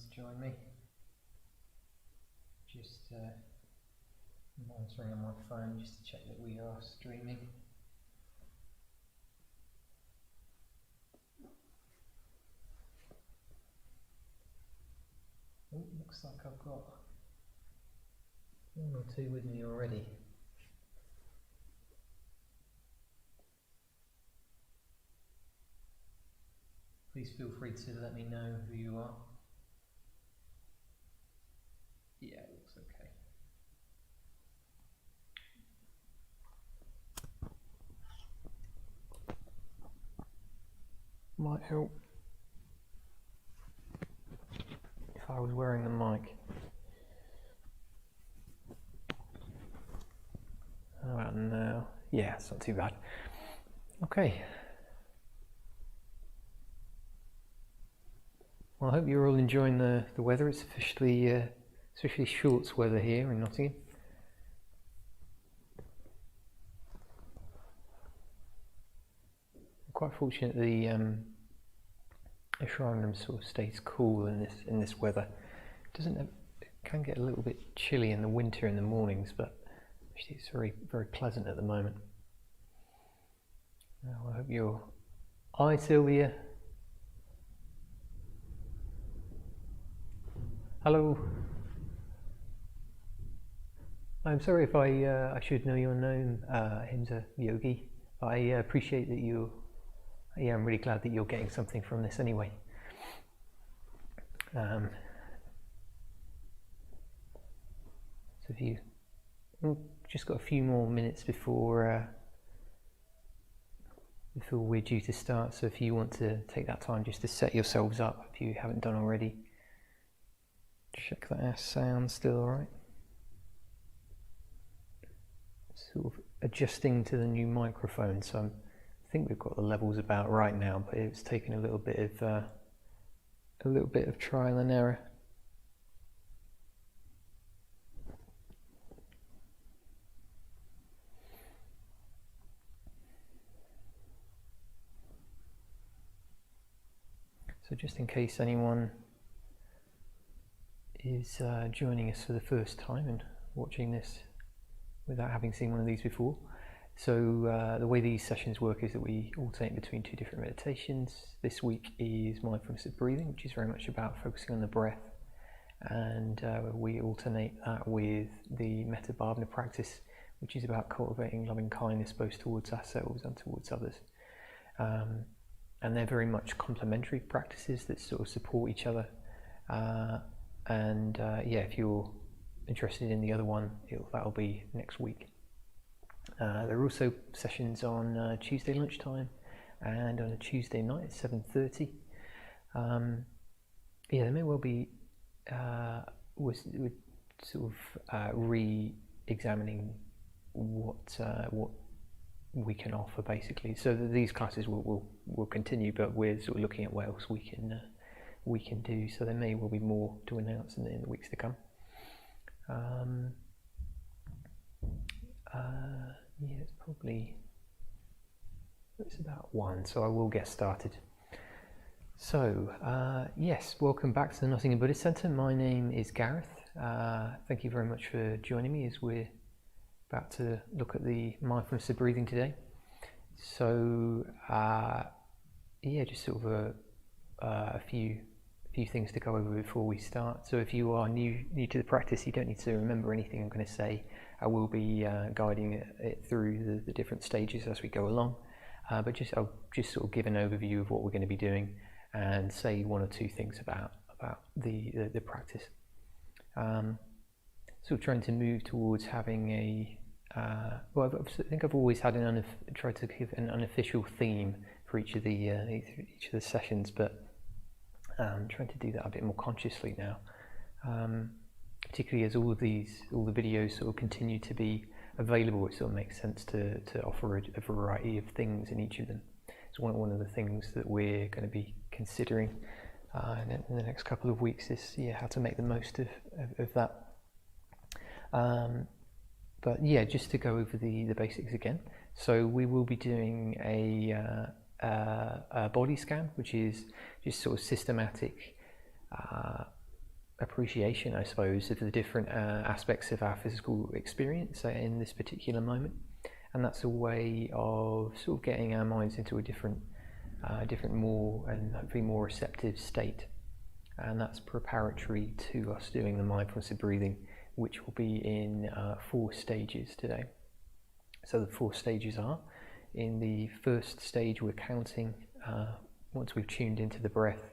to join me. Just monitoring on my phone just to check that we are streaming. Oh, looks like I've got one or two with me already. Please feel free to let me know who you are. Yeah, it looks okay. Might help if I was wearing the mic. How about now? Yeah, it's not too bad. Okay. Well, I hope you're all enjoying the weather. It's officially shorts weather here in Nottingham. I'm quite fortunate the shrine room sort of stays cool in this weather. It can get a little bit chilly in the winter in the mornings, but actually it's very, very pleasant at the moment. Well, I hope you're... Hi Sylvia. Hello. I'm sorry if I should know your name, Himsa Yogi. I appreciate that you. Yeah, I'm really glad that you're getting something from this anyway. So if you just got a few more minutes before we're due to start. So if you want to take that time just to set yourselves up, if you haven't done already. Check that our sound's still alright. Sort of adjusting to the new microphone, so I think we've got the levels about right now, but it's taken a little bit of trial and error. So just in case anyone is joining us for the first time and watching this without having seen one of these before. So the way these sessions work is that we alternate between two different meditations. This week is mindfulness of breathing, which is very much about focusing on the breath, and we alternate that with the metta bhavana practice, which is about cultivating loving kindness both towards ourselves and towards others. And they're very much complementary practices that sort of support each other. Yeah, if you're interested in the other one, that'll be next week. There are also sessions on Tuesday lunchtime and on a Tuesday night at 7:30. Yeah, there may well be we're sort of re-examining what we can offer basically. So these classes will continue, but we're sort of looking at what else we can do. So there may well be more to announce in the weeks to come. Yeah, it's about 1, so I will get started. So yes, welcome back to the Nottingham Buddhist Centre. My name is Gareth. Thank you very much for joining me as we're about to look at the mindfulness of breathing today. So yeah, just sort of a few things to go over before we start. So if you are new to the practice, you don't need to remember anything I'm going to say. I will be guiding it through the different stages as we go along, but I'll just sort of give an overview of what we're going to be doing and say one or two things about the practice. Sort of trying to move towards having a well, I think I've always had tried to give an unofficial theme for each of the sessions, but I'm trying to do that a bit more consciously now, particularly as all the videos sort of continue to be available. It sort of makes sense to offer a variety of things in each of them. It's one of the things that we're going to be considering in the next couple of weeks is how to make the most of that. But yeah, just to go over the basics again. So we will be doing a body scan, which is just sort of systematic appreciation, I suppose, of the different aspects of our physical experience in this particular moment. And that's a way of sort of getting our minds into a different more and hopefully more receptive state. And that's preparatory to us doing the mindfulness of breathing, which will be in 4 stages today. So the 4 stages are, in the first stage we're counting, once we've tuned into the breath,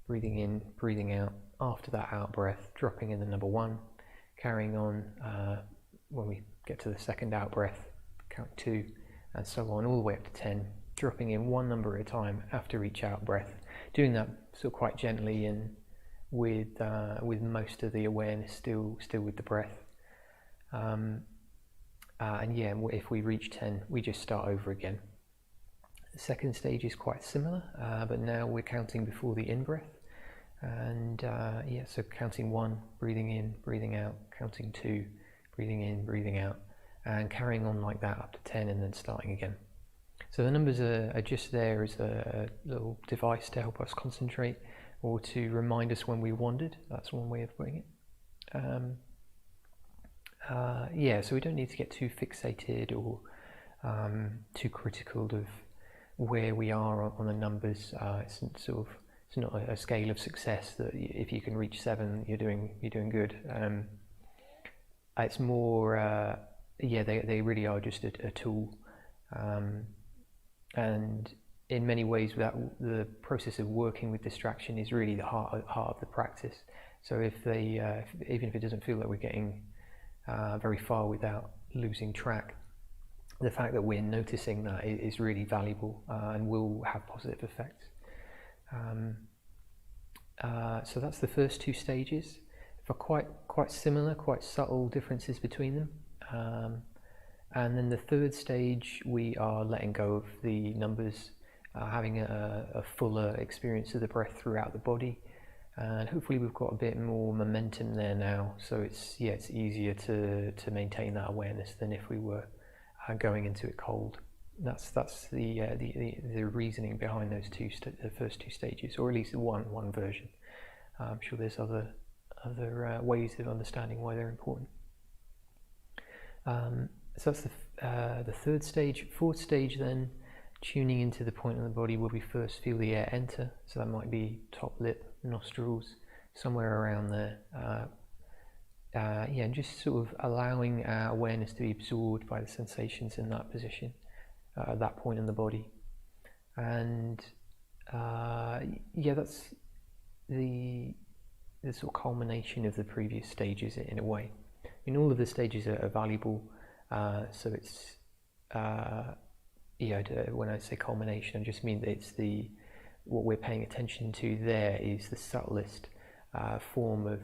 breathing in, breathing out. After that out breath, dropping in the number 1, carrying on when we get to the second out breath, count 2, and so on, all the way up to 10, dropping in 1 number at a time after each out breath, doing that sort of quite gently and with most of the awareness still with the breath. And yeah, if we reach 10, we just start over again. The second stage is quite similar, but now we're counting before the in-breath. And yeah, so counting 1, breathing in, breathing out, counting 2, breathing in, breathing out, and carrying on like that up to 10 and then starting again. So the numbers are just there as a little device to help us concentrate or to remind us when we wandered. That's one way of putting it. Yeah, so we don't need to get too fixated or too critical of where we are on the numbers. It's not a scale of success that if you can reach 7, you're doing good. It's more, yeah, they really are just a tool, and in many ways, the process of working with distraction is really the heart of the practice. So even if it doesn't feel like we're getting very far without losing track, the fact that we're noticing that is really valuable and will have positive effects. So that's the first 2 stages. For quite similar, quite subtle differences between them. And then the third stage, we are letting go of the numbers, having a fuller experience of the breath throughout the body, and hopefully we've got a bit more momentum there now. So it's easier to maintain that awareness than if we were going into it cold. That's the reasoning behind those the first 2 stages, or at least one version. I'm sure there's other ways of understanding why they're important. So that's the third stage. Fourth stage then, tuning into the point of the body where we first feel the air enter. So that might be top lip, nostrils, somewhere around there. Yeah, and just sort of allowing our awareness to be absorbed by the sensations in that position, at that point in the body. And yeah, that's the sort of culmination of the previous stages in a way. I mean, all of the stages are valuable. So it's yeah, when I say culmination, I just mean that it's what we're paying attention to there is the subtlest form of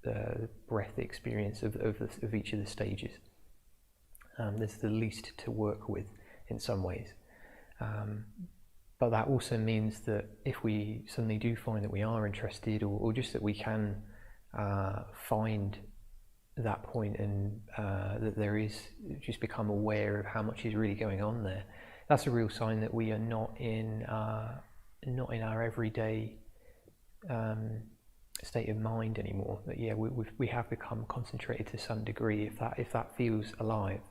the breath experience of each of the stages. There's the least to work with in some ways. But that also means that if we suddenly do find that we are interested, or just that we can find that point and that there is, just become aware of how much is really going on there, that's a real sign that we are not in our everyday state of mind anymore. That yeah, we have become concentrated to some degree, if that feels alive.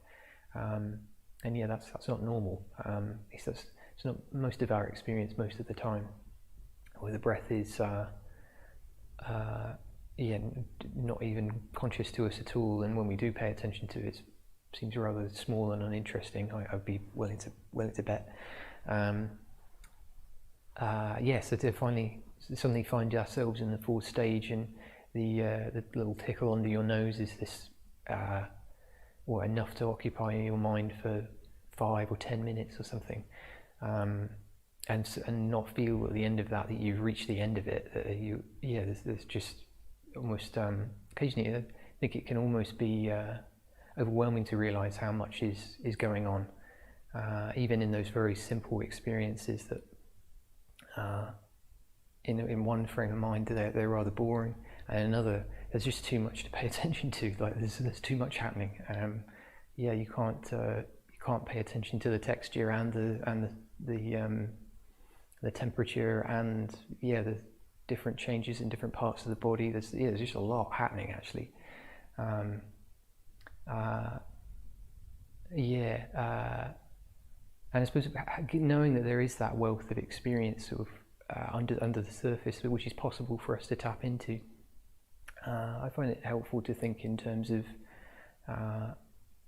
And yeah, that's not normal. It's not most of our experience most of the time, where the breath is yeah, not even conscious to us at all, and when we do pay attention to it, it seems rather small and uninteresting. I'd be willing to bet. Yeah, so to suddenly find ourselves in the fourth stage, and the little tickle under your nose is this, well, enough to occupy your mind for 5 or 10 minutes or something, and not feel at the end of that you've reached the end of it. There's just almost occasionally I think it can almost be overwhelming to realize how much is going on, even in those very simple experiences that in one frame of mind they're rather boring, and another there's just too much to pay attention to. Like there's too much happening. Yeah, you can't pay attention to the texture and the temperature and yeah, the different changes in different parts of the body. There's just a lot happening actually. And I suppose knowing that there is that wealth of experience sort of under the surface, which is possible for us to tap into, I find it helpful to think in terms of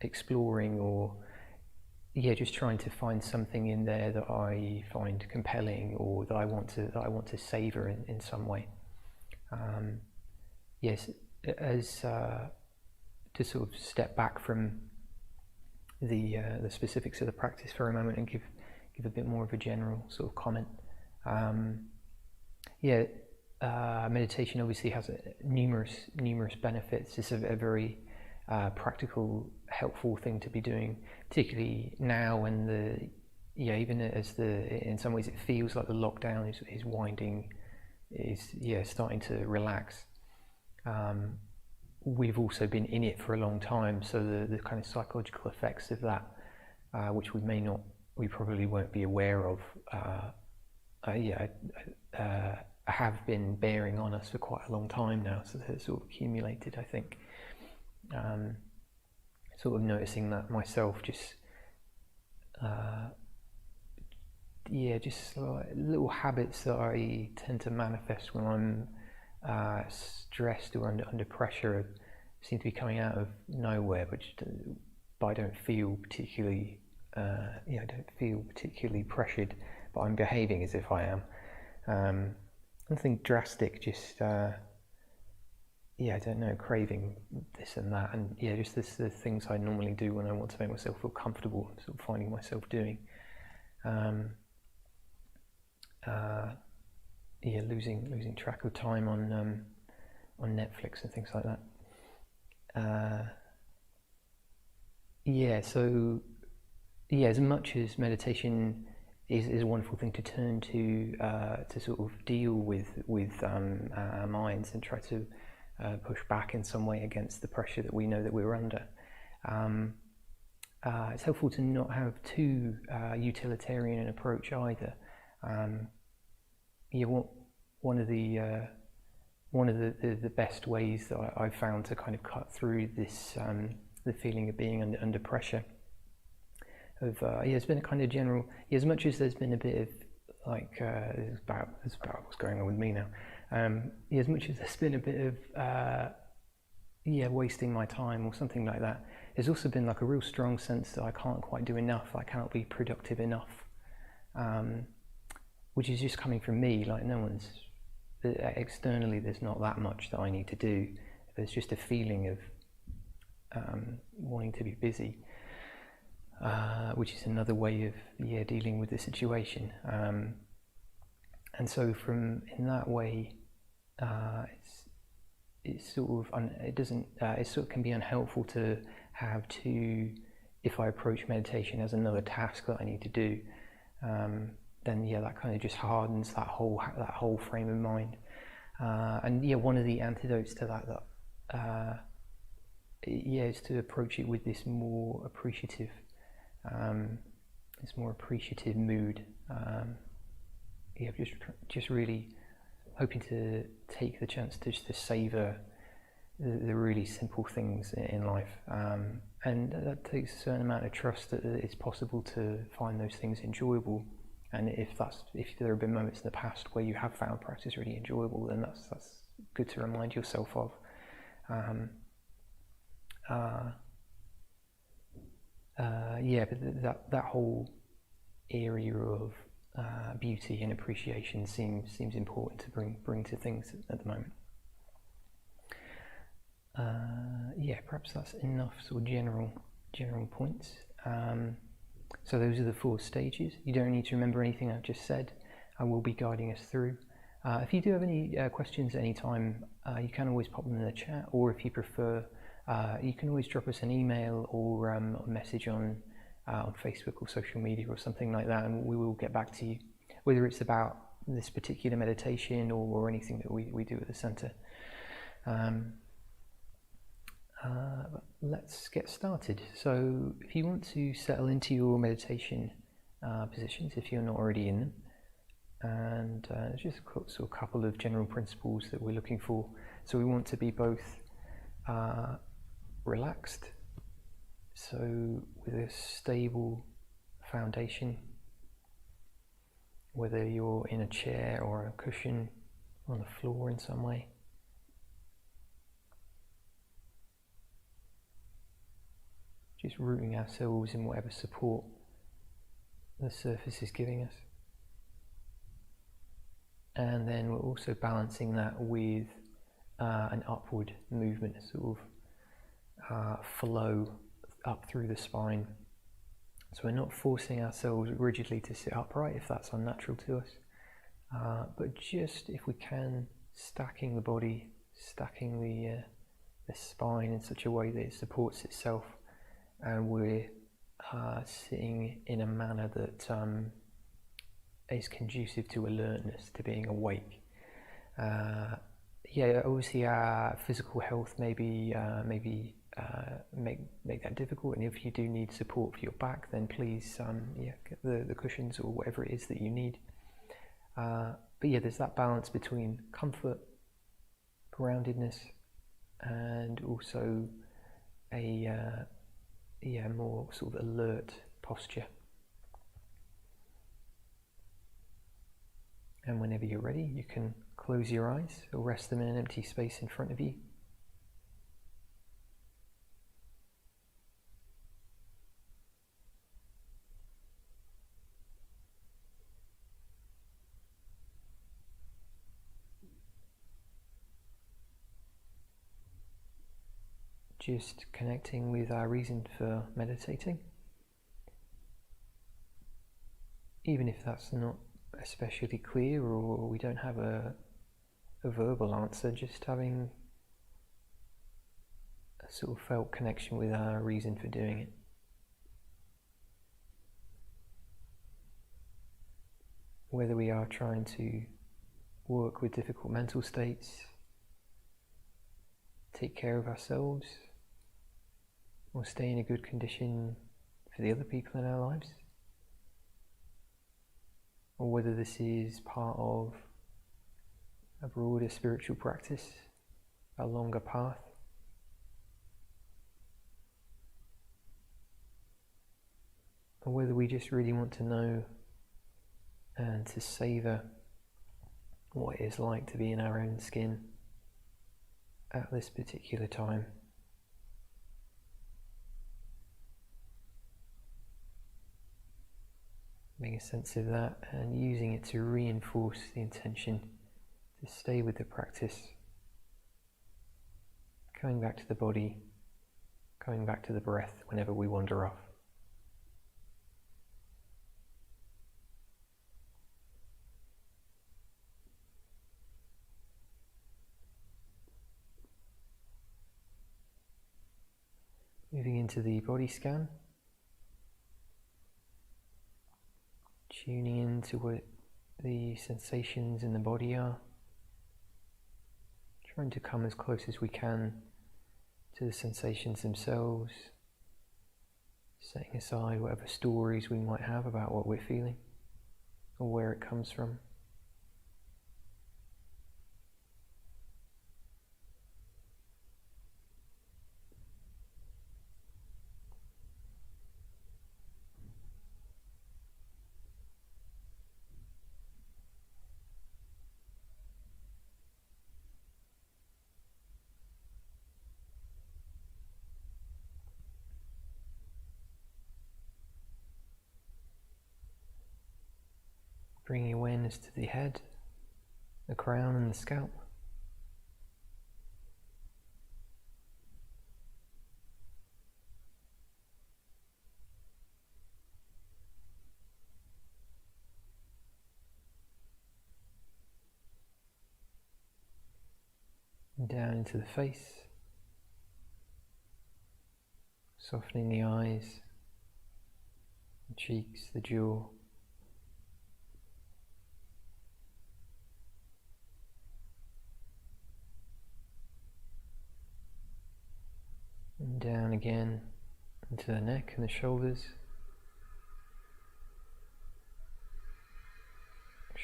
exploring, or just trying to find something in there that I find compelling, or that I want to savor in some way. As to sort of step back from the specifics of the practice for a moment and give a bit more of a general sort of comment. Meditation obviously has numerous benefits. It's a very practical, helpful thing to be doing, particularly now when in some ways it feels like the lockdown is starting to relax. We've also been in it for a long time, so the kind of psychological effects of that, which we probably won't be aware of, have been bearing on us for quite a long time now. So it's sort of accumulated, I think. Sort of noticing that myself, just like little habits that I tend to manifest when I'm stressed or under pressure seem to be coming out of nowhere, but I don't feel particularly pressured, but I'm behaving as if I am. Nothing drastic, just I don't know, craving this and that, and just the things I normally do when I want to make myself feel comfortable, sort of finding myself doing. Losing track of time on Netflix and things like that. As much as meditation is a wonderful thing to turn to sort of deal with our minds and try to push back in some way against the pressure that we know that we're under, it's helpful to not have too utilitarian an approach either. One of the best ways that I've found to kind of cut through this the feeling of being under pressure, it's been a kind of general, as much as there's been a bit of like it's about what's going on with me now, as much as there's been a bit of wasting my time or something like that, there's also been like a real strong sense that I can't quite do enough, I can't be productive enough, which is just coming from me. Like externally there's not that much that I need to do. There's just a feeling of wanting to be busy, which is another way of dealing with the situation. And so in that way, it sort of can be unhelpful to have if I approach meditation as another task that I need to do, then that kind of just hardens that whole frame of mind. And one of the antidotes to that is to approach it with this more appreciative mood. Just really hoping to take the chance to savor the really simple things in life, and that takes a certain amount of trust that it's possible to find those things enjoyable. And if there have been moments in the past where you have found practice really enjoyable, then that's good to remind yourself of. But that whole area of beauty and appreciation seems important to bring to things at the moment. Perhaps that's enough sort of general points. So those are the 4 stages. You don't need to remember anything I've just said. I will be guiding us through. If you do have any questions at any time, you can always pop them in the chat, or if you prefer, you can always drop us an email or a message on Facebook or social media or something like that, and we will get back to you, whether it's about this particular meditation or anything that we do at the centre. Let's get started. So if you want to settle into your meditation positions, if you're not already in them, and just a couple of general principles that we're looking for. So we want to be both relaxed, so with a stable foundation, whether you're in a chair or a cushion on the floor in some way. Just rooting ourselves in whatever support the surface is giving us. And then we're also balancing that with an upward movement, a sort of flow up through the spine. So we're not forcing ourselves rigidly to sit upright if that's unnatural to us, but just, if we can, stacking the body, stacking the spine in such a way that it supports itself, and we're sitting in a manner that is conducive to alertness, to being awake. Obviously our physical health maybe make that difficult, and if you do need support for your back, then please get the cushions or whatever it is that you need. But there's that balance between comfort, groundedness, and also a more sort of alert posture. And whenever you're ready, you can close your eyes or rest them in an empty space in front of you. Just connecting with our reason for meditating. Even if that's not especially clear, or we don't have a verbal answer, just having a sort of felt connection with our reason for doing it. Whether we are trying to work with difficult mental states, take care of ourselves, or stay in a good condition for the other people in our lives, or whether this is part of a broader spiritual practice, a longer path. Or whether we just really want to know and to savour what it is like to be in our own skin at this particular time. Making a sense of that and using it to reinforce the intention to stay with the practice, coming back to the body, coming back to the breath whenever we wander off. Moving into the body scan, tuning into what the sensations in the body are, trying to come as close as we can to the sensations themselves, setting aside whatever stories we might have about what we're feeling or where it comes from. Bringing awareness to the head, the crown and the scalp. And down into the face, softening the eyes, the cheeks, the jaw. And down again into the neck and the shoulders,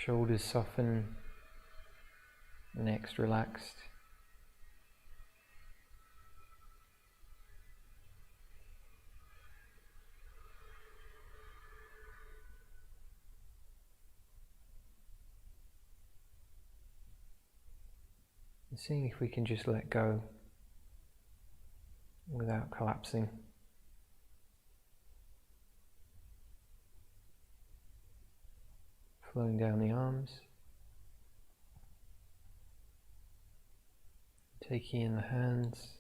Shoulders soften, neck's relaxed. And seeing if we can just let go without collapsing. Flowing down the arms, taking in the hands,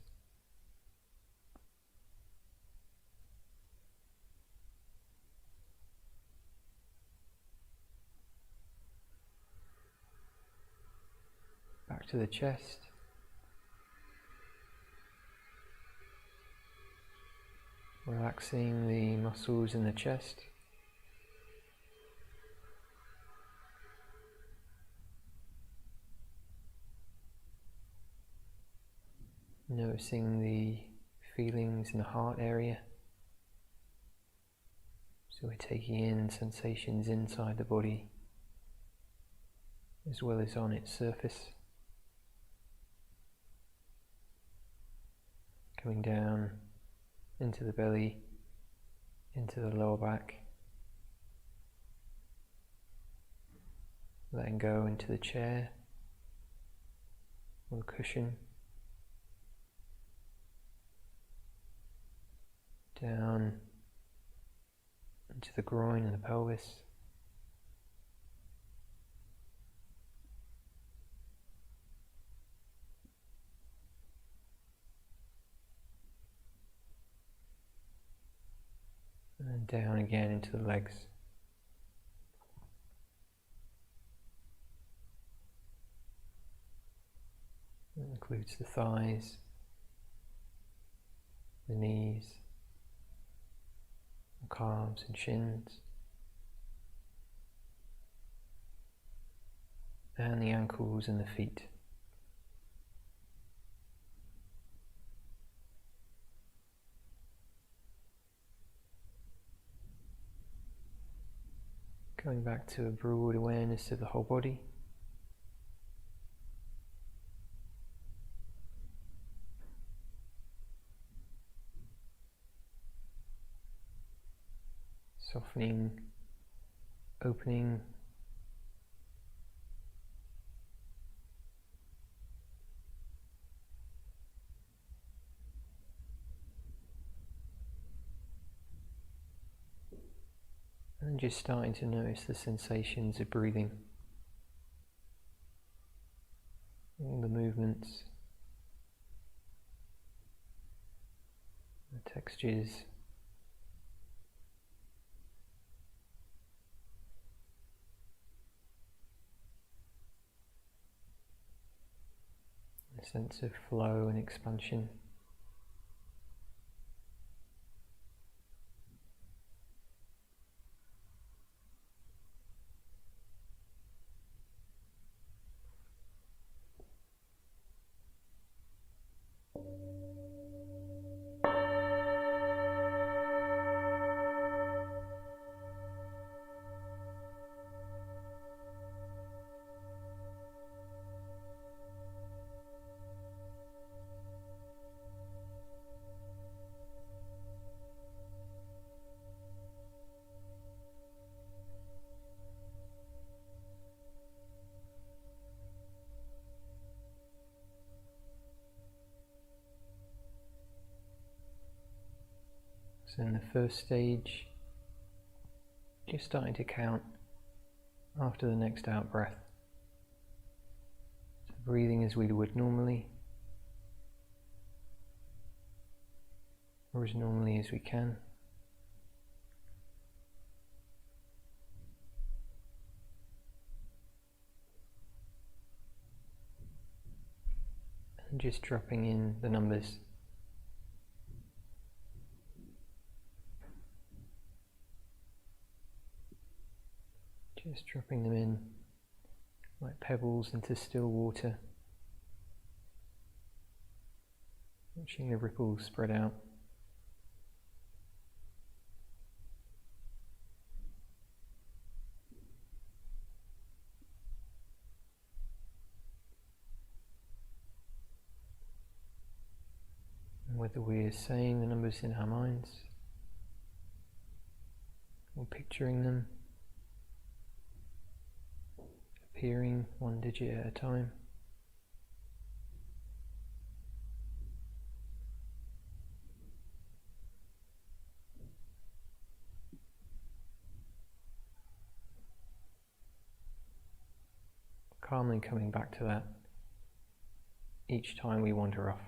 back to the chest, relaxing the muscles in the chest. Noticing the feelings in the heart area. So we're taking in sensations inside the body as well as on its surface. Coming down into the belly, into the lower back. Letting go into the chair or the cushion. Down into the groin and the pelvis. And then down again into the legs. That includes the thighs, the knees, calves and shins, and the ankles and the feet. Going back to a broad awareness of the whole body. Softening, opening, and just starting to notice the sensations of breathing, all the movements, the textures. A sense of flow and expansion. So in the first stage, just starting to count after the next out breath. So breathing as we would normally, or as normally as we can. And just dropping in the numbers. Just dropping them in like pebbles into still water, watching the ripples spread out. whether we're saying the numbers in our minds or picturing them appearing one digit at a time. Calmly coming back to that each time we wander off.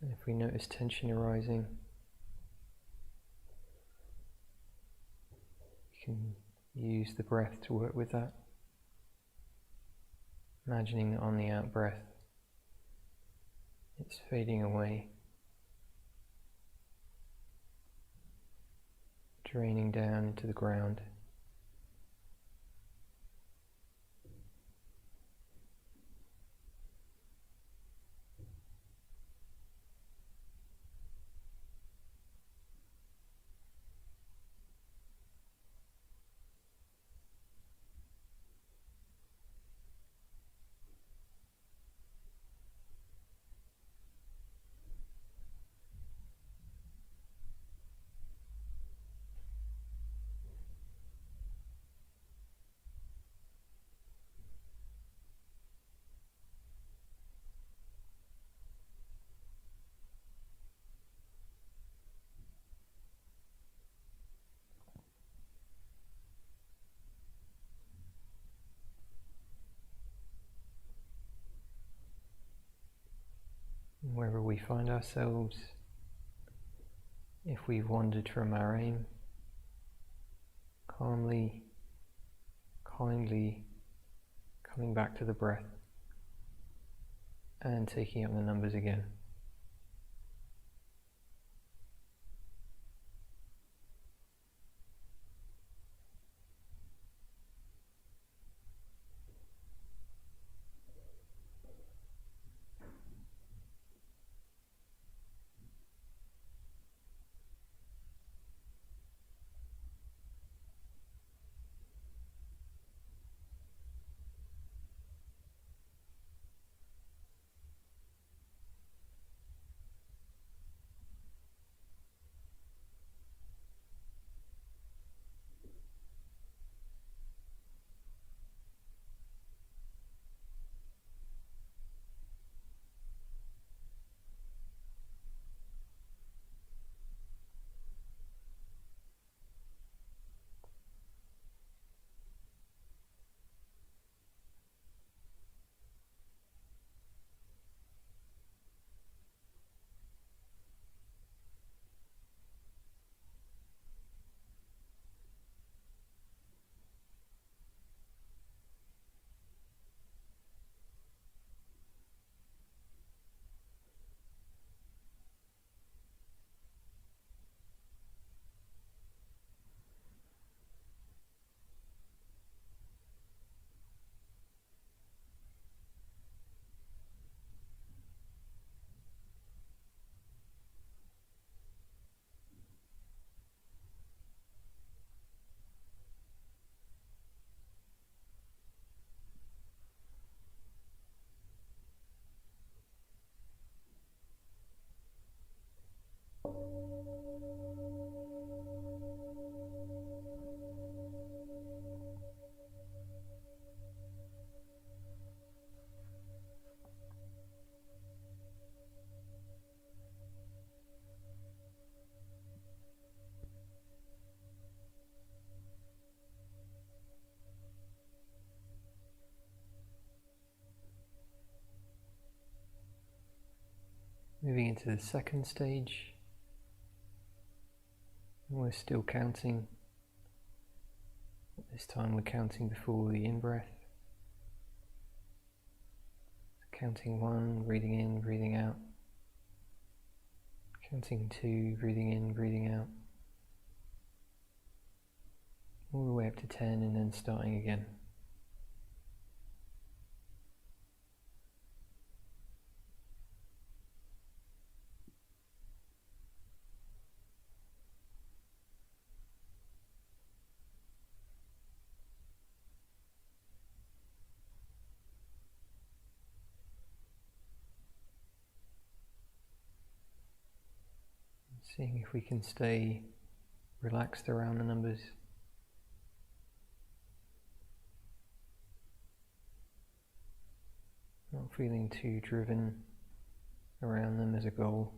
And if we notice tension arising, we can use the breath to work with that. Imagining that on the out breath, it's fading away, draining down into the ground. Wherever we find ourselves, if we've wandered from our aim, calmly, kindly coming back to the breath and taking up the numbers again. Moving into the second stage, we're still counting. This time we're counting before the in-breath. Counting 1, breathing in, breathing out. Counting 2, breathing in, breathing out. All the way up to 10 and then starting again. Seeing if we can stay relaxed around the numbers. Not feeling too driven around them as a goal.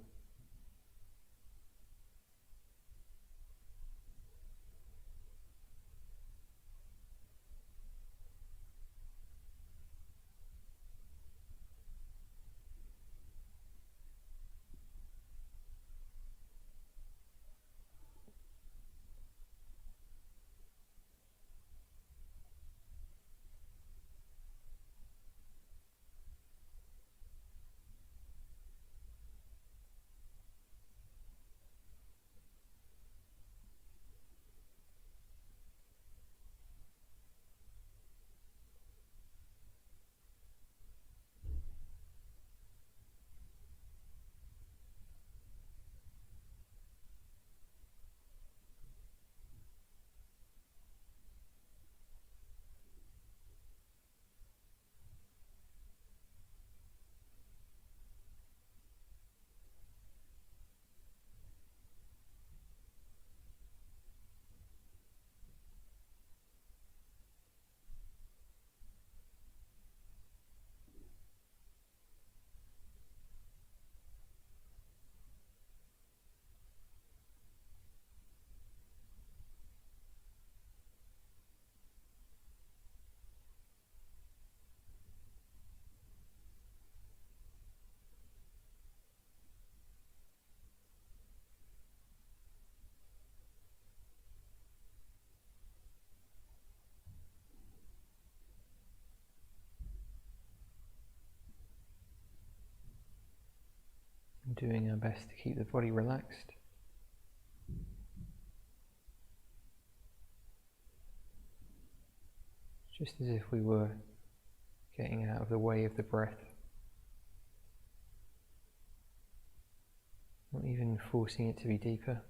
Doing our best to keep the body relaxed. Just as if we were getting out of the way of the breath. Not even forcing it to be deeper.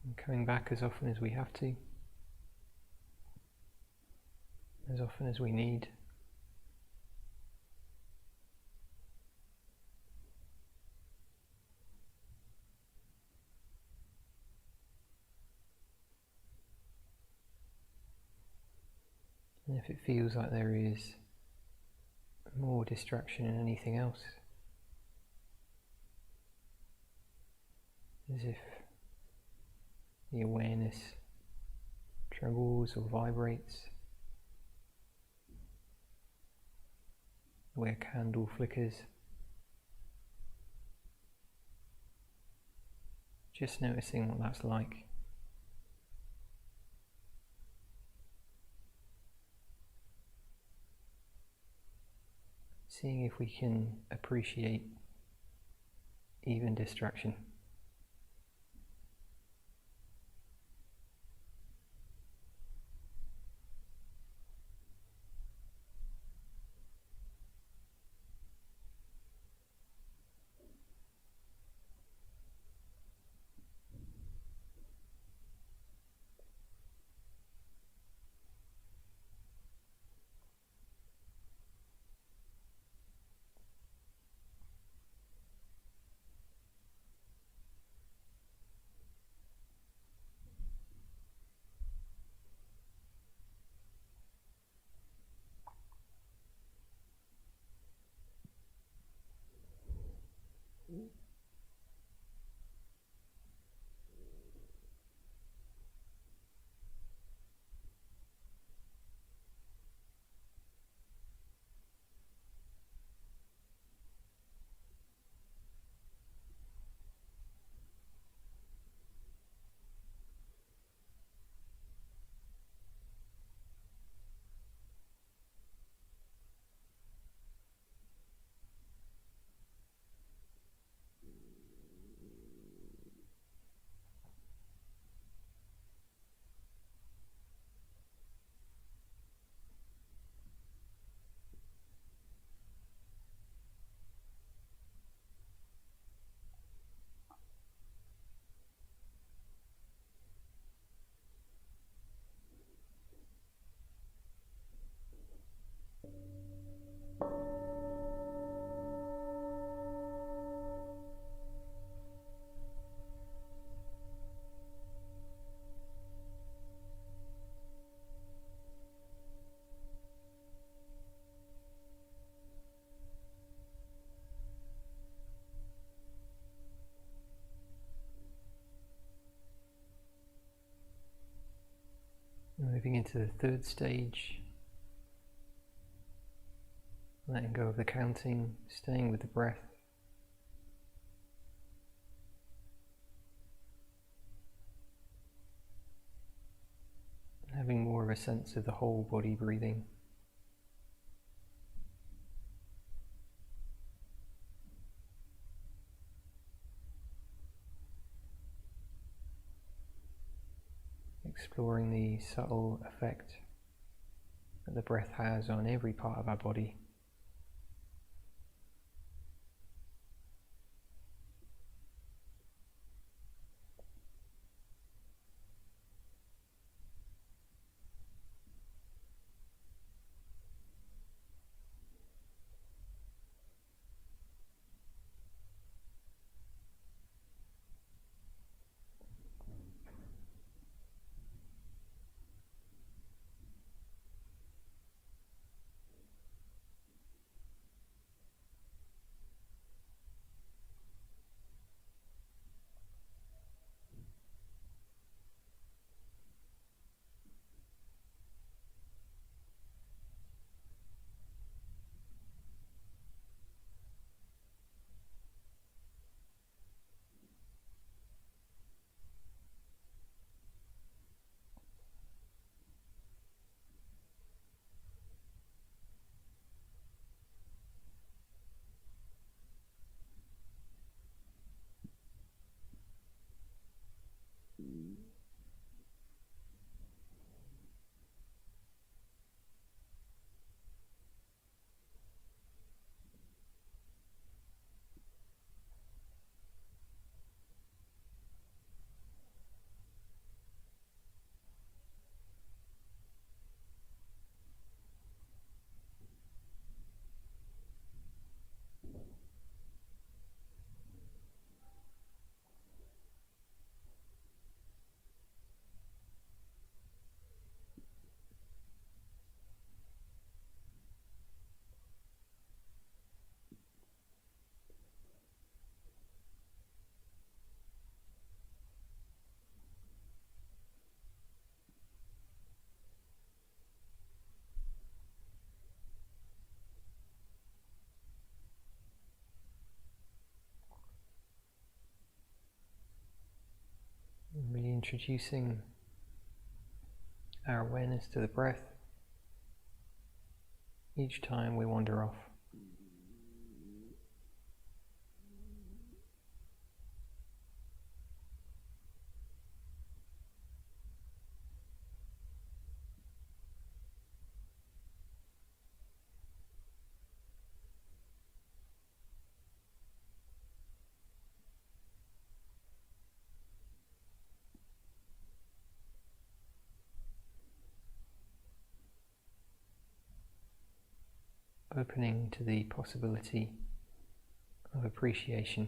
And coming back as often as we have to, as often as we need. And if it feels like there is more distraction than anything else, as if the awareness trembles or vibrates, the way a candle flickers, just noticing what that's like. seeing if we can appreciate even distraction. Moving into the third stage, letting go of the counting, staying with the breath. Having more of a sense of the whole body breathing. Exploring the subtle effect that the breath has on every part of our body. Reintroducing our awareness to the breath each time we wander off. opening to the possibility of appreciation.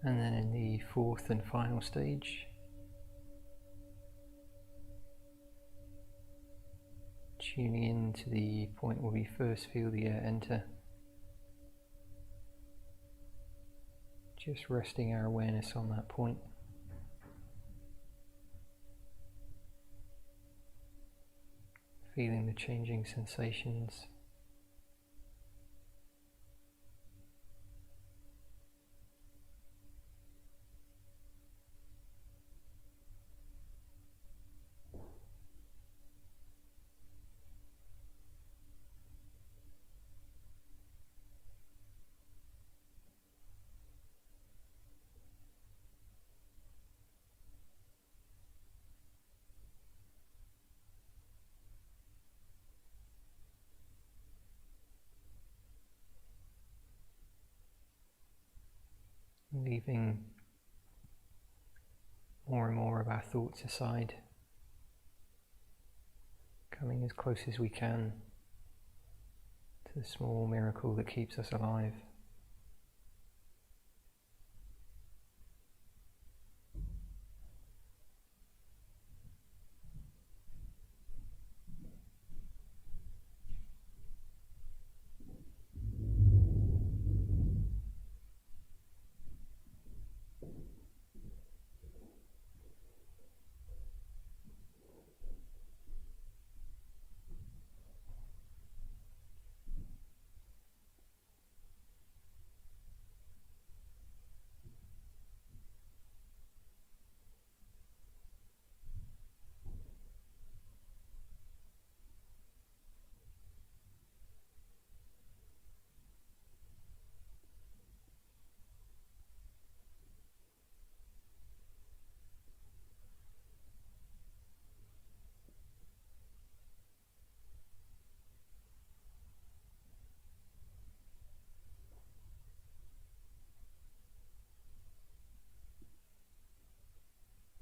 And then in the fourth and final stage, tuning in to the point where we first feel the air enter, just resting our awareness on that point. Feeling the changing sensations. Leaving more and more of our thoughts aside, coming as close as we can to the small miracle that keeps us alive.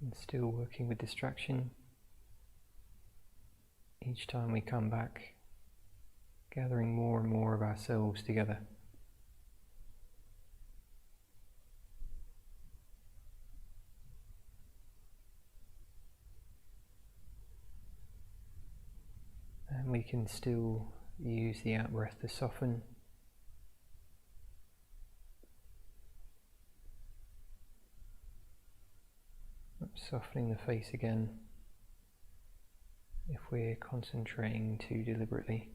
And still working with distraction. Each time we come back, gathering more and more of ourselves together. And we can still use the out-breath to soften. Softening the face again if we're concentrating too deliberately.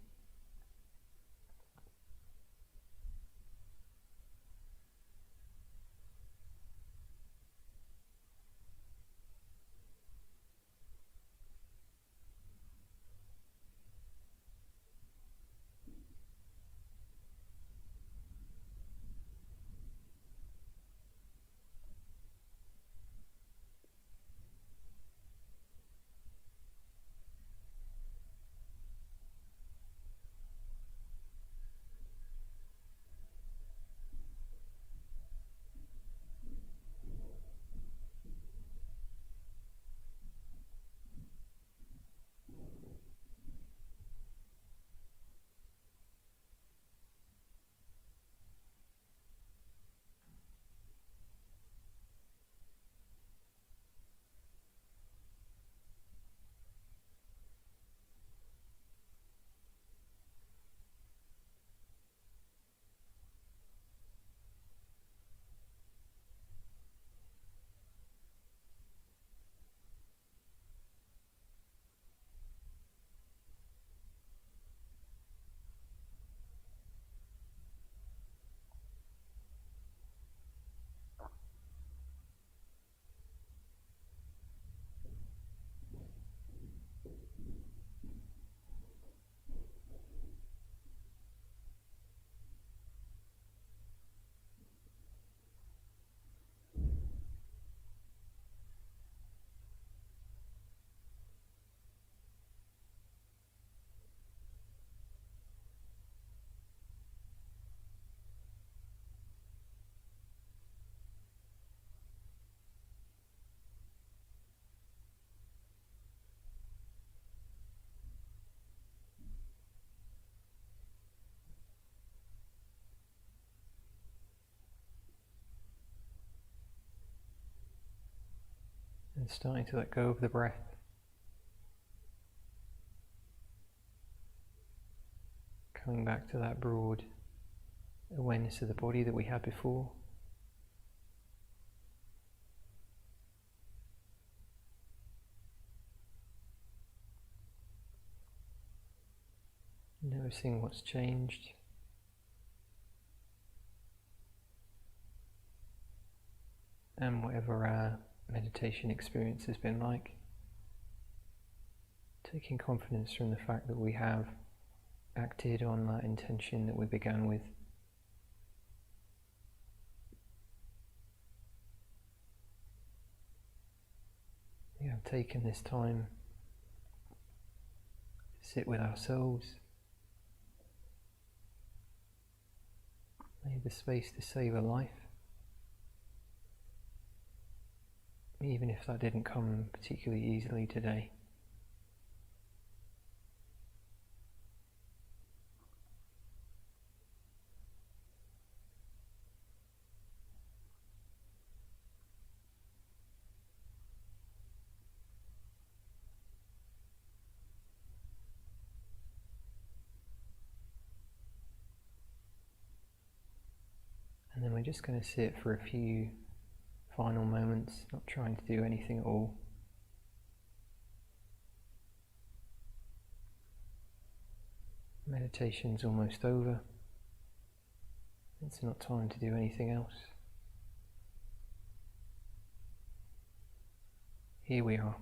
And starting to let go of the breath. Coming back to that broad awareness of the body that we had before. Noticing what's changed. And whatever our meditation experience has been like. Taking confidence from the fact that we have acted on that intention that we began with. We have taken this time to sit with ourselves, made the space to save a life, even if that didn't come particularly easily today. And then we're just going to sit for a few final moments, not trying to do anything at all. Meditation's almost over. It's not time to do anything else. Here we are.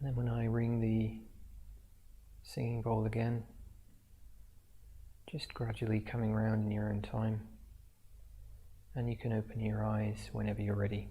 And then when I ring the singing bowl again, just gradually coming round in your own time, and you can open your eyes whenever you're ready.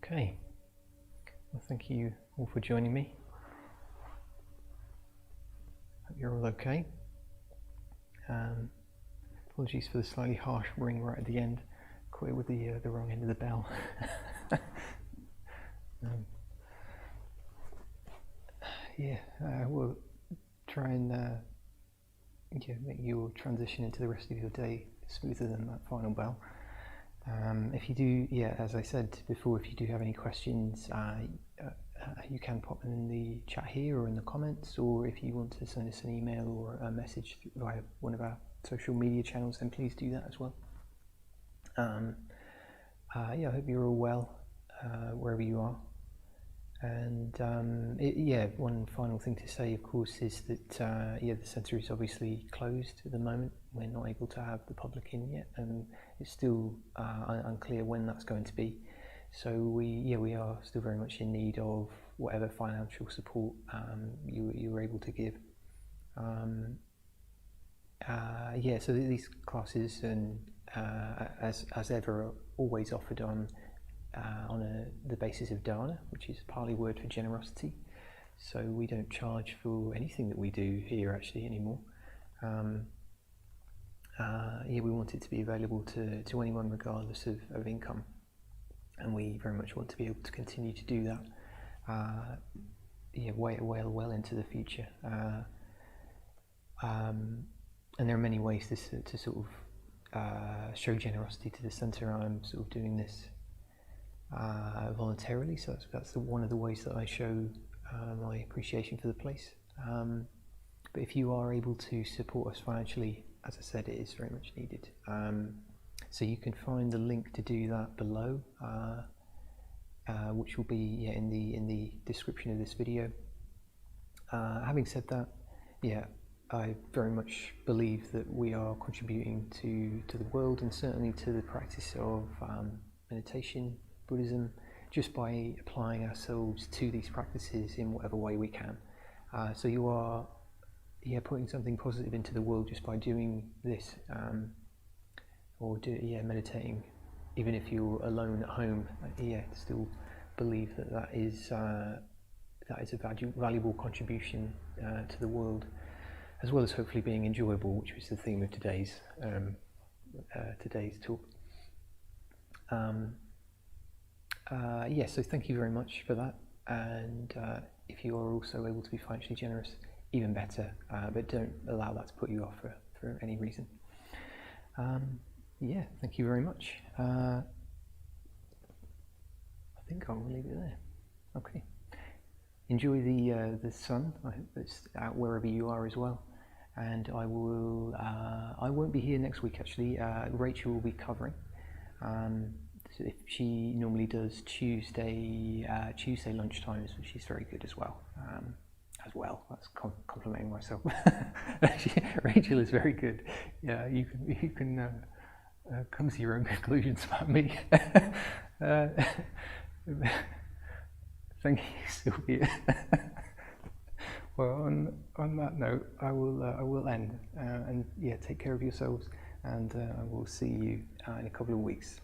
Okay, well, thank you all for joining me. Hope you're all okay. Apologies for the slightly harsh ring right at the end. Caught it with the wrong end of the bell. We'll try and make your transition into the rest of your day smoother than that final bell. If you do, as I said before, if you do have any questions, you can pop them in the chat here or in the comments, or if you want to send us an email or a message via one of our social media channels, then please do that as well. I hope you're all well wherever you are. And one final thing to say, of course, is that the centre is obviously closed at the moment. We're not able to have the public in yet, and it's still unclear when that's going to be. So we are still very much in need of whatever financial support you were able to give. So these classes, and as ever, are always offered on the basis of dana, which is a Pali word for generosity. So we don't charge for anything that we do here actually anymore. We want it to be available to anyone regardless of income, and we very much want to be able to continue to do that well into the future. And there are many ways to sort of show generosity to the centre. I'm sort of doing this voluntarily, so that's one of the ways that I show my appreciation for the place. But if you are able to support us financially, as I said, it is very much needed. So you can find the link to do that below, which will be in the description of this video. Having said that, I very much believe that we are contributing to the world, and certainly to the practice of meditation, Buddhism, just by applying ourselves to these practices in whatever way we can. So you are putting something positive into the world just by doing this, or meditating, even if you're alone at home. Still believe that is a valuable contribution to the world, as well as hopefully being enjoyable, which was the theme of today's talk. So thank you very much for that, and if you are also able to be financially generous, even better, but don't allow that to put you off for any reason. Thank you very much. I think I'll leave it there. Okay. Enjoy the sun. I hope it's out wherever you are as well. And I won't be here next week actually. Rachel will be covering. So if she normally does Tuesday lunchtimes, which is very good as well. That's complimenting myself. Rachel is very good. Yeah, you can come to your own conclusions about me. Thank you, Sylvia. Well, on that note, I will end, and take care of yourselves, and I will see you in a couple of weeks.